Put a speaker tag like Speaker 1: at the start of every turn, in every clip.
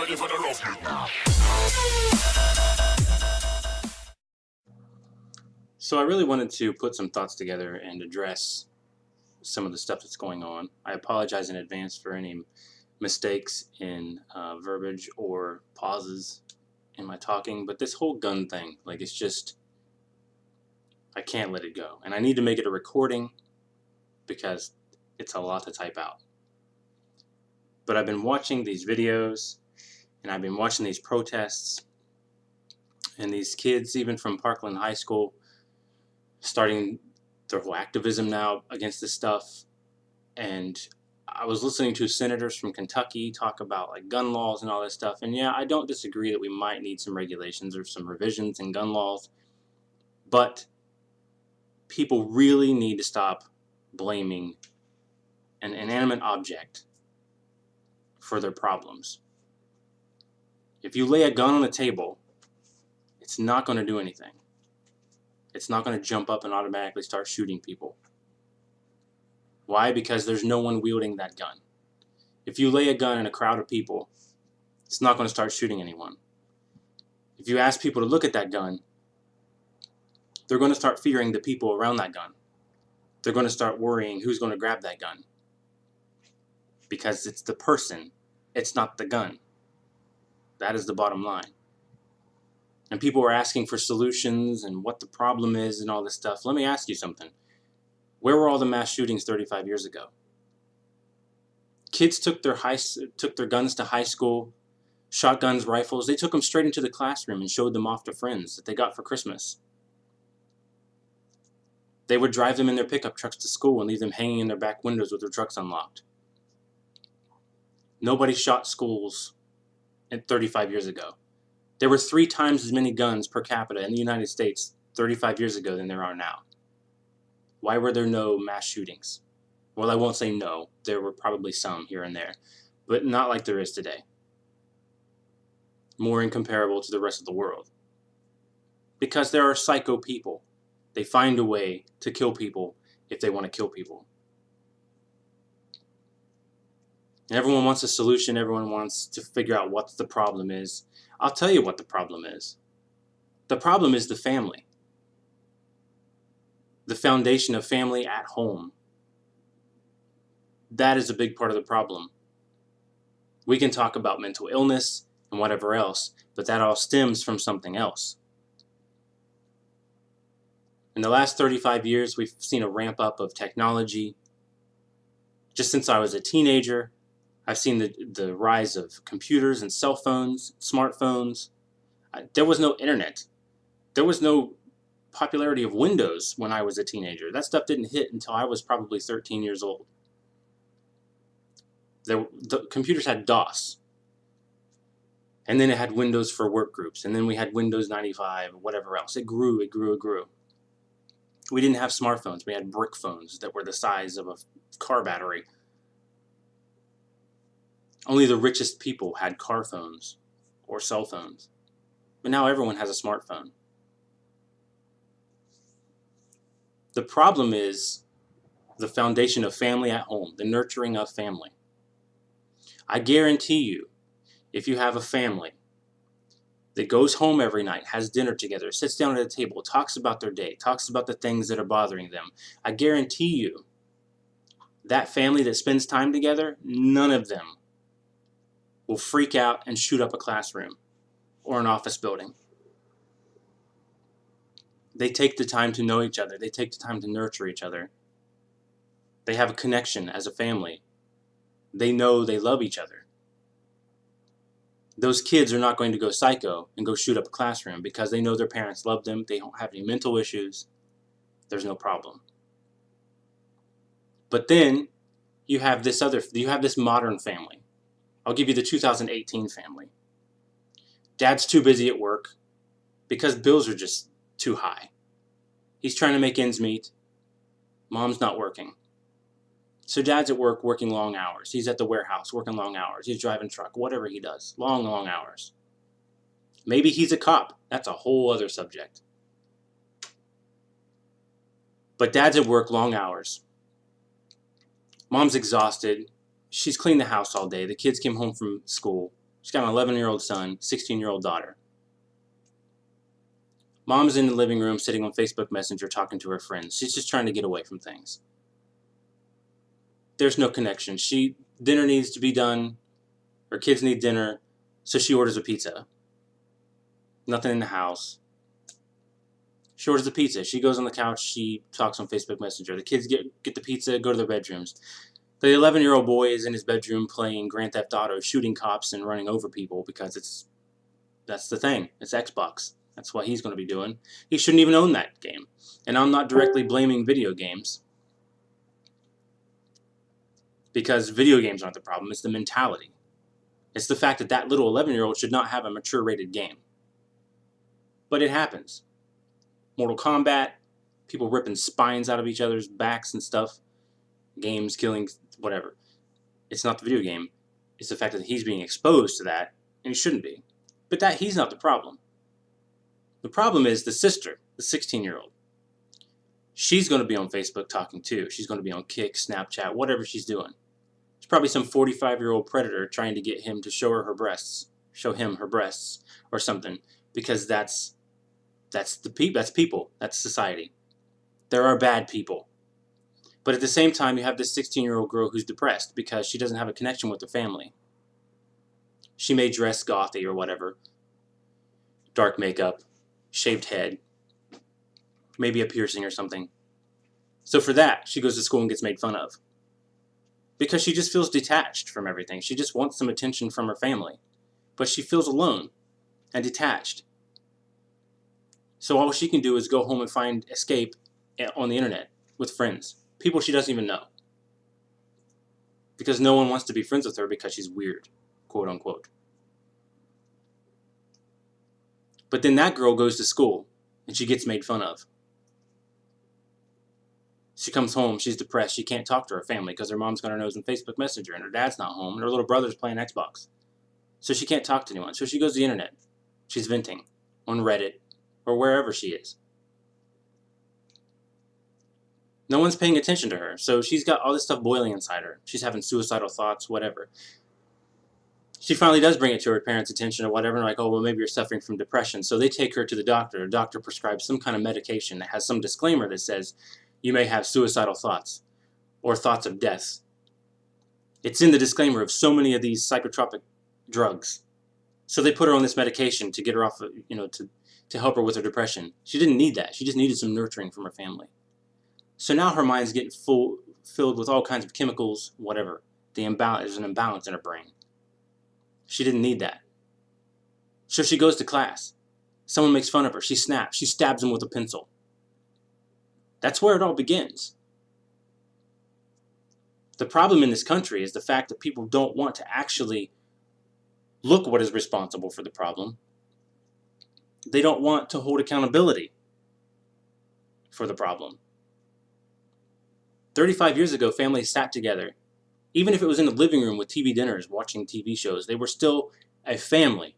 Speaker 1: ready for the rough.
Speaker 2: So I really wanted to put some thoughts together and address some of the stuff that's going on. I apologize in advance for any mistakes in verbiage or pauses in my talking, but this whole gun thing, like, it's just, I can't let it go. And I need to make it a recording because it's a lot to type out. But I've been watching these videos and I've been watching these protests and these kids, even from Parkland High School, starting their whole activism now against this stuff. And I was listening to senators from Kentucky talk about like gun laws and all this stuff. And yeah, I don't disagree that we might need some regulations or some revisions in gun laws. But people really need to stop blaming an inanimate object for their problems. If you lay a gun on the table, it's not going to do anything. It's not going to jump up and automatically start shooting people. Why? Because there's no one wielding that gun. If you lay a gun in a crowd of people, it's not going to start shooting anyone. If you ask people to look at that gun, they're going to start fearing the people around that gun. They're going to start worrying who's going to grab that gun. Because it's the person, it's not the gun. That is the bottom line. And people are asking for solutions and what the problem is and all this stuff. Let me ask you something. Where were all the mass shootings 35 years ago? Kids took their guns to high school, shotguns, rifles. They took them straight into the classroom and showed them off to friends that they got for Christmas. They would drive them in their pickup trucks to school and leave them hanging in their back windows with their trucks unlocked. Nobody shot schools 35 years ago. There were 3 times as many guns per capita in the United States 35 years ago than there are now. Why were there no mass shootings? Well, I won't say no. There were probably some here and there, but not like there is today. More incomparable to the rest of the world. Because there are psycho people. They find a way to kill people if they want to kill people. And everyone wants a solution. Everyone wants to figure out what the problem is. I'll tell you what the problem is. The problem is the family. The foundation of family at home. That is a big part of the problem. We can talk about mental illness and whatever else, but that all stems from something else. In the last 35 years, we've seen a ramp up of technology. Just since I was a teenager, I've seen the rise of computers and cell phones, smartphones. There was no internet. There was no popularity of Windows when I was a teenager. That stuff didn't hit until I was probably 13 years old. The computers had DOS. And then it had Windows for work groups. And then we had Windows 95, whatever else. It grew, it grew, it grew. We didn't have smartphones. We had brick phones that were the size of a car battery. Only the richest people had car phones or cell phones. But now everyone has a smartphone. The problem is the foundation of family at home, the nurturing of family. I guarantee you, if you have a family that goes home every night, has dinner together, sits down at a table, talks about their day, talks about the things that are bothering them, I guarantee you, that family that spends time together, none of them will freak out and shoot up a classroom or an office building. They take the time to know each other. They take the time to nurture each other. They have a connection as a family. They know they love each other. Those kids are not going to go psycho and go shoot up a classroom because they know their parents love them. They don't have any mental issues. There's no problem. But then you have this modern family. I'll give you the 2018 family. Dad's too busy at work because bills are just too high. He's trying to make ends meet. Mom's not working. So dad's at work working long hours. He's at the warehouse working long hours. He's driving truck, whatever he does. Long, long hours. Maybe he's a cop. That's a whole other subject. But dad's at work long hours. Mom's exhausted. She's cleaned the house all day. The kids came home from school. She's got an 11-year-old son, 16-year-old daughter. Mom's in the living room sitting on Facebook Messenger talking to her friends. She's just trying to get away from things. There's no connection. Dinner needs to be done. Her kids need dinner, so she orders a pizza. Nothing in the house. She orders the pizza. She goes on the couch. She talks on Facebook Messenger. The kids get the pizza, go to their bedrooms. The 11-year-old boy is in his bedroom playing Grand Theft Auto, shooting cops and running over people because that's the thing. It's Xbox. That's what he's going to be doing. He shouldn't even own that game. And I'm not directly blaming video games, because video games aren't the problem. It's the mentality. It's the fact that that little 11-year-old should not have a mature rated game. But it happens. Mortal Kombat, people ripping spines out of each other's backs and stuff. Games, killing, whatever. It's not the video game. It's the fact that he's being exposed to that, and he shouldn't be. But he's not the problem. The problem is the sister, the 16-year-old. She's going to be on Facebook talking too. She's going to be on Kik, Snapchat, whatever she's doing. It's probably some 45-year-old predator trying to get him to show him her breasts, or something, because that's people. That's society. There are bad people. But at the same time, you have this 16-year-old girl who's depressed because she doesn't have a connection with her family. She may dress gothy or whatever. Dark makeup, shaved head, maybe a piercing or something. So for that, she goes to school and gets made fun of. Because she just feels detached from everything. She just wants some attention from her family. But she feels alone and detached. So all she can do is go home and find escape on the internet with friends. People she doesn't even know. Because no one wants to be friends with her because she's weird, quote unquote. But then that girl goes to school and she gets made fun of. She comes home, she's depressed, she can't talk to her family because her mom's got her nose in Facebook Messenger and her dad's not home and her little brother's playing Xbox. So she can't talk to anyone. So she goes to the internet. She's venting on Reddit or wherever she is. No one's paying attention to her, so she's got all this stuff boiling inside her. She's having suicidal thoughts, whatever. She finally does bring it to her parents' attention or whatever, and like, oh, well, maybe you're suffering from depression. So they take her to the doctor. The doctor prescribes some kind of medication that has some disclaimer that says you may have suicidal thoughts or thoughts of death. It's in the disclaimer of so many of these psychotropic drugs. So they put her on this medication to get her off, to help her with her depression. She didn't need that. She just needed some nurturing from her family. So now her mind's getting filled with all kinds of chemicals, whatever. There's an imbalance in her brain. She didn't need that. So she goes to class. Someone makes fun of her. She snaps. She stabs him with a pencil. That's where it all begins. The problem in this country is the fact that people don't want to actually look what is responsible for the problem. They don't want to hold accountability for the problem. 35 years ago, families sat together. Even if it was in the living room with TV dinners, watching TV shows, they were still a family,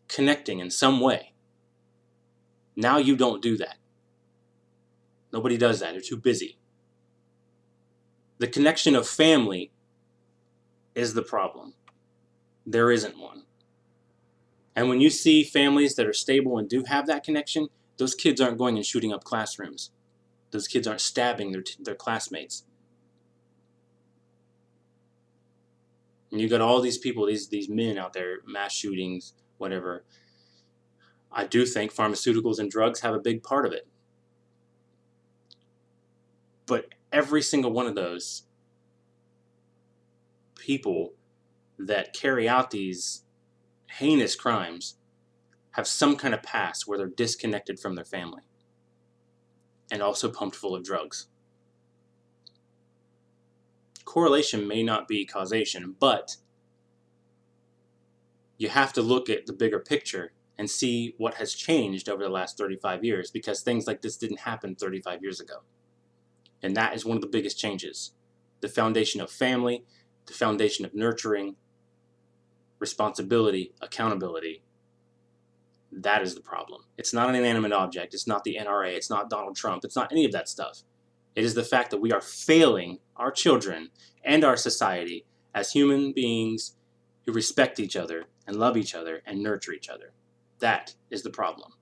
Speaker 2: connecting in some way. Now you don't do that. Nobody does that. They're too busy. The connection of family is the problem. There isn't one. And when you see families that are stable and do have that connection, those kids aren't going and shooting up classrooms. Those kids aren't stabbing their classmates. And you got all these people, these men out there, mass shootings, whatever. I do think pharmaceuticals and drugs have a big part of it. But every single one of those people that carry out these heinous crimes have some kind of past where they're disconnected from their family and also pumped full of drugs. Correlation may not be causation, but you have to look at the bigger picture and see what has changed over the last 35 years, because things like this didn't happen 35 years ago. And that is one of the biggest changes. The foundation of family, the foundation of nurturing, responsibility, accountability. That is the problem. It's not an inanimate object. It's not the NRA. It's not Donald Trump. It's not any of that stuff. It is the fact that we are failing our children and our society as human beings who respect each other and love each other and nurture each other. That is the problem.